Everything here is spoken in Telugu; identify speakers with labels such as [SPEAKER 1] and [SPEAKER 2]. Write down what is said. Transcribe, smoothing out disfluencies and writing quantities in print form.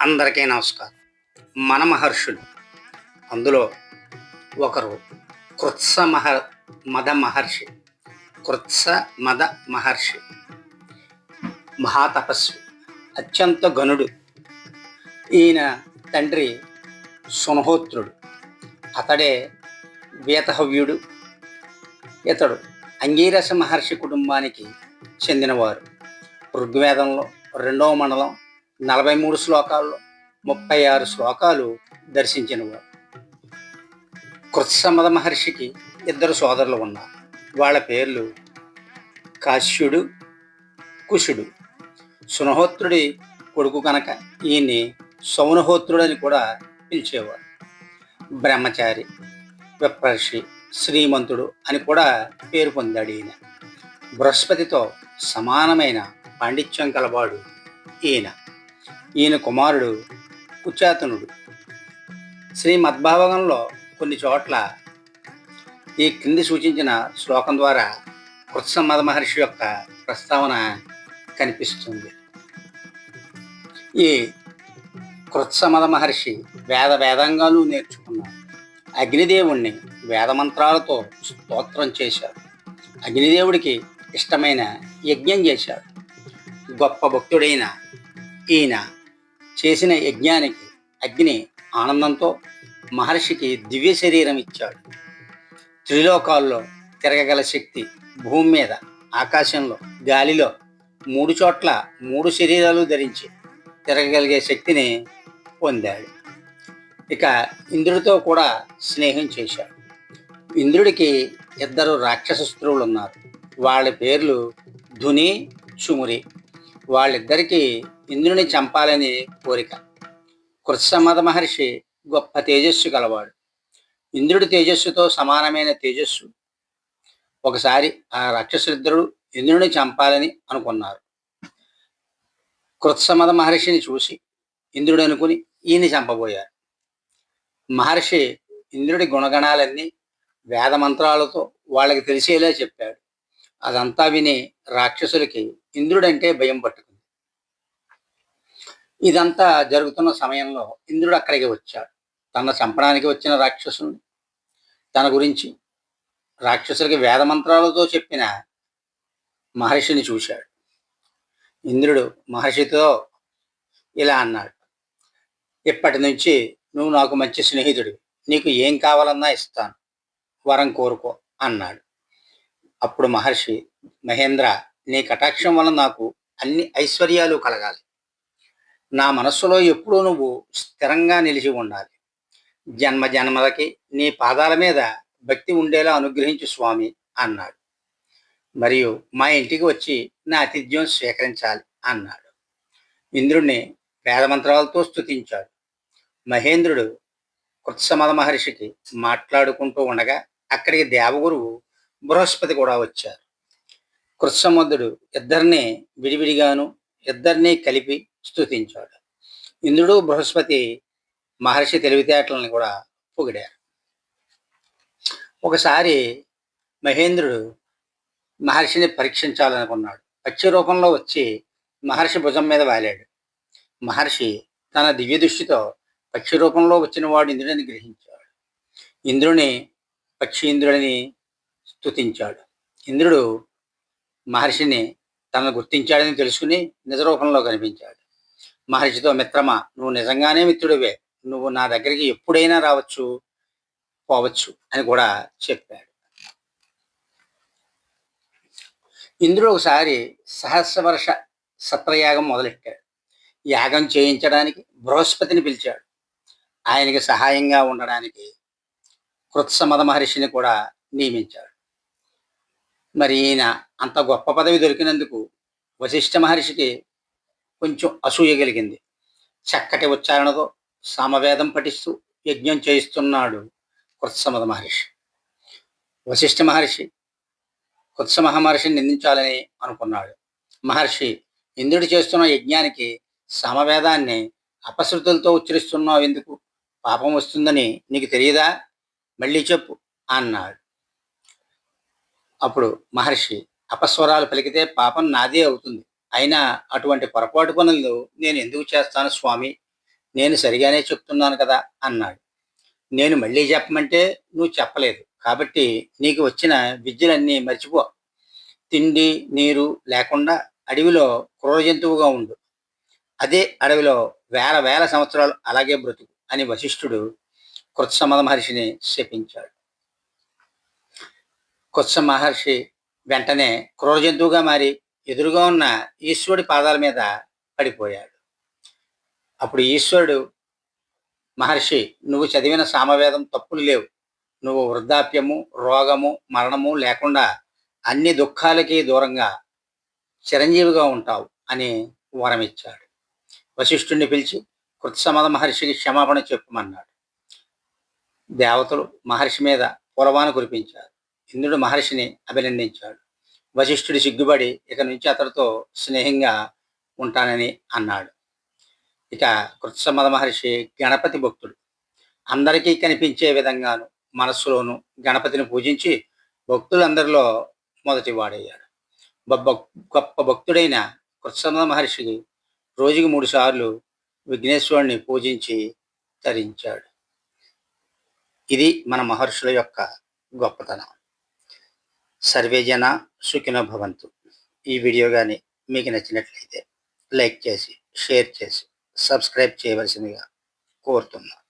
[SPEAKER 1] అందరికీ నమస్కారం. మన మహర్షులు అందులో ఒకరు కృత్స మద మహర్షి. కృత్స మద మహర్షి మహాతపస్వి, అత్యంత గనుడు. ఈయన తండ్రి సునహోత్రుడు, అతడే వేతహవ్యుడు. ఇతడు అంగీరస మహర్షి కుటుంబానికి చెందినవారు. ఋగ్వేదంలో 2వ మండలం 43 శ్లోకాల్లో 36 శ్లోకాలు దర్శించినవారు. కృత్సమద మహర్షికి 2 సోదరులు ఉన్నారు. వాళ్ళ పేర్లు కాశ్యుడు, కుశుడు. సునహోత్రుడి కొడుకు కనుక ఈయన్ని సౌనహోత్రుడని కూడా పిలిచేవారు. బ్రహ్మచారి, విప్రర్షి, శ్రీమంతుడు అని కూడా పేరు పొందాడు ఈయన. బృహస్పతితో సమానమైన పాండిత్యం కలవాడు ఈయన. ఈయన కుమారుడు కుచాతనుడు. శ్రీ మద్భాగంలో కొన్ని చోట్ల ఈ క్రింది సూచించిన శ్లోకం ద్వారా కృత్సమద మహర్షి యొక్క ప్రస్తావన కనిపిస్తుంది. ఈ కృత్సమద మహర్షి వేదాంగాలు నేర్చుకున్నాడు. అగ్నిదేవుణ్ణి వేదమంత్రాలతో స్తోత్రం చేశాడు. అగ్నిదేవుడికి ఇష్టమైన యజ్ఞం చేశాడు. గొప్ప భక్తుడైన ఈయన చేసిన యజ్ఞానికి అగ్ని ఆనందంతో మహర్షికి దివ్య శరీరం ఇచ్చాడు. త్రిలోకాల్లో తిరగగల శక్తి, భూమి మీద, ఆకాశంలో, గాలిలో 3 చోట్ల 3 శరీరాలు ధరించి తిరగగలిగే శక్తిని పొందాడు. ఇక ఇంద్రుడితో కూడా స్నేహం చేశాడు. ఇంద్రుడికి 2 రాక్షస స్త్రీలు ఉన్నారు. వాళ్ళ పేర్లు ధుని, సుమురి. వాళ్ళిద్దరికీ ఇంద్రుని చంపాలని కోరిక. కృత్సమద మహర్షి గొప్ప తేజస్సు గలవాడు. ఇంద్రుడి తేజస్సుతో సమానమైన తేజస్సు. ఒకసారి ఆ రాక్షసులిద్దరూ ఇంద్రుని చంపాలని అనుకున్నారు. కృత్సమద మహర్షిని చూసి ఇంద్రుడు అనుకుని ఈయన్ని చంపబోయారు. మహర్షి ఇంద్రుడి గుణగణాలన్నీ వేదమంత్రాలతో వాళ్ళకి తెలిసేలా చెప్పాడు. అదంతా విని రాక్షసులకి ఇంద్రుడంటే భయం పట్టుకుంది. ఇదంతా జరుగుతున్న సమయంలో ఇంద్రుడు అక్కడికి వచ్చాడు. తన చంపడానికి వచ్చిన రాక్షసుని, తన గురించి రాక్షసులకి వేదమంత్రాలతో చెప్పిన మహర్షిని చూశాడు. ఇంద్రుడు మహర్షితో ఇలా అన్నాడు: ఇప్పటి నుంచి నువ్వు నాకు మంచి స్నేహితుడివి. నీకు ఏం కావాలన్నా ఇస్తాను, వరం కోరుకో అన్నాడు. అప్పుడు మహర్షి, మహేంద్ర, నీ కటాక్షం వల్ల నాకు అన్ని ఐశ్వర్యాలు కలగాలి. నా మనస్సులో ఎప్పుడూ నువ్వు స్థిరంగా నిలిచి ఉండాలి. జన్మ జన్మలకి నీ పాదాల మీద భక్తి ఉండేలా అనుగ్రహించు స్వామి అన్నాడు. మరియు మా ఇంటికి వచ్చి నా ఆతిథ్యం స్వీకరించాలి అన్నాడు. ఇంద్రుణ్ణి వేదమంత్రాలతో స్తుతించాడు. మహేంద్రుడు కృత్సమద మహర్షికి మాట్లాడుకుంటూ ఉండగా అక్కడికి దేవగురువు బృహస్పతి కూడా వచ్చారు. కృత్సమదుడు ఇద్దరిని విడివిడిగాను, ఇద్దరినీ కలిపి స్తుతించాడు. ఇంద్రుడు, బృహస్పతి మహర్షి తెలివితేటలని కూడా పొగిడారు. ఒకసారి మహేంద్రుడు మహర్షిని పరీక్షించాలనుకున్నాడు. పక్షి రూపంలో వచ్చి మహర్షి భుజం మీద వాలాడు. మహర్షి తన దివ్య దృష్టితో పక్షి రూపంలో వచ్చిన వాడు ఇంద్రుడిని గ్రహించాడు. ఇంద్రుని పక్షీంద్రుడిని స్తుతించాడు. ఇంద్రుడు మహర్షిని తనను గుర్తించాడని తెలుసుకుని నిజ రూపంలో కనిపించాడు. మహర్షితో, మిత్రమా, నువ్వు నిజంగానే మిత్రుడివే. నువ్వు నా దగ్గరికి ఎప్పుడైనా రావచ్చు, పోవచ్చు అని కూడా చెప్పాడు. ఇంద్రుడు ఒకసారి సహస్రవర్ష సత్రయాగం మొదలెట్టాడు. యాగం చేయించడానికి బృహస్పతిని పిలిచాడు. ఆయనకి సహాయంగా ఉండడానికి కృత్సమద మహర్షిని కూడా నియమించాడు. మరి ఈయన అంత గొప్ప పదవి దొరికినందుకు వశిష్ఠ మహర్షికి కొంచెం అసూయ కలిగింది. చక్కటి ఉచ్చారణతో సామవేదం పఠిస్తూ యజ్ఞం చేయిస్తున్నాడు కృత్సమద మహర్షి. వశిష్ఠ మహర్షి మహర్షిని నిందించాలని అనుకున్నాడు. మహర్షి, ఇంద్రుడు చేస్తున్న యజ్ఞానికి సామవేదాన్ని అపశృతులతో ఉచ్చరిస్తున్నావు ఎందుకు? పాపం వస్తుందని నీకు తెలియదా? మళ్ళీ చెప్పు అన్నాడు. అప్పుడు మహర్షి, అపస్వరాలు పలికితే పాపం నాదే అవుతుంది. అయినా అటువంటి పొరపాటు పనులు నేను ఎందుకు చేస్తాను స్వామి? నేను సరిగానే చెప్తున్నాను కదా అన్నాడు. నేను మళ్ళీ చెప్పమంటే నువ్వు చెప్పలేదు. కాబట్టి నీకు వచ్చిన విద్యలన్నీ మర్చిపో. తిండి, నీరు లేకుండా అడవిలో క్రూర జంతువుగా ఉండు. అదే అడవిలో వేల వేల సంవత్సరాలు అలాగే బ్రతుకు అని వశిష్ఠుడు కృత్సమద మహర్షిని శపించాడు. కృత్స మహర్షి వెంటనే క్రూర జంతువుగా మారి ఎదురుగా ఉన్న ఈశ్వరుడి పాదాల మీద పడిపోయాడు. అప్పుడు ఈశ్వరుడు, మహర్షి, నువ్వు చదివిన సామవేదం తప్పులు లేవు. నువ్వు వృద్ధాప్యము, రోగము, మరణము లేకుండా అన్ని దుఃఖాలకి దూరంగా చిరంజీవిగా ఉంటావు అని వరమిచ్చాడు. వశిష్ఠుణ్ణి పిలిచి కృత్సమద మహర్షికి క్షమాపణ చెప్పమన్నాడు. దేవతలు మహర్షి మీద పూలవాన కురిపించారు. ఇంద్రుడు మహర్షిని అభినందించాడు. వశిష్ఠుడు సిగ్గుపడి ఇక నుంచి అతడితో స్నేహంగా ఉంటానని అన్నాడు. ఇక కృత్సమద మహర్షి గణపతి భక్తుడు. అందరికీ కనిపించే విధంగాను మనస్సులోను గణపతిని పూజించి భక్తులందరిలో మొదటి వాడయ్యాడు. బొబ్బ గొప్ప భక్తుడైన కృత్సమద మహర్షికి రోజుకి 3 సార్లు విఘ్నేశ్వరుణ్ణి పూజించి తరించాడు. ఇది మన మహర్షుల యొక్క గొప్పతనం. సర్వే జన సుఖినో భవంతు. ఈ వీడియో కానీ మీకు నచ్చినట్లయితే లైక్ చేసి, షేర్ చేసి, సబ్స్క్రైబ్ చేయవలసిందిగా కోరుతున్నాను.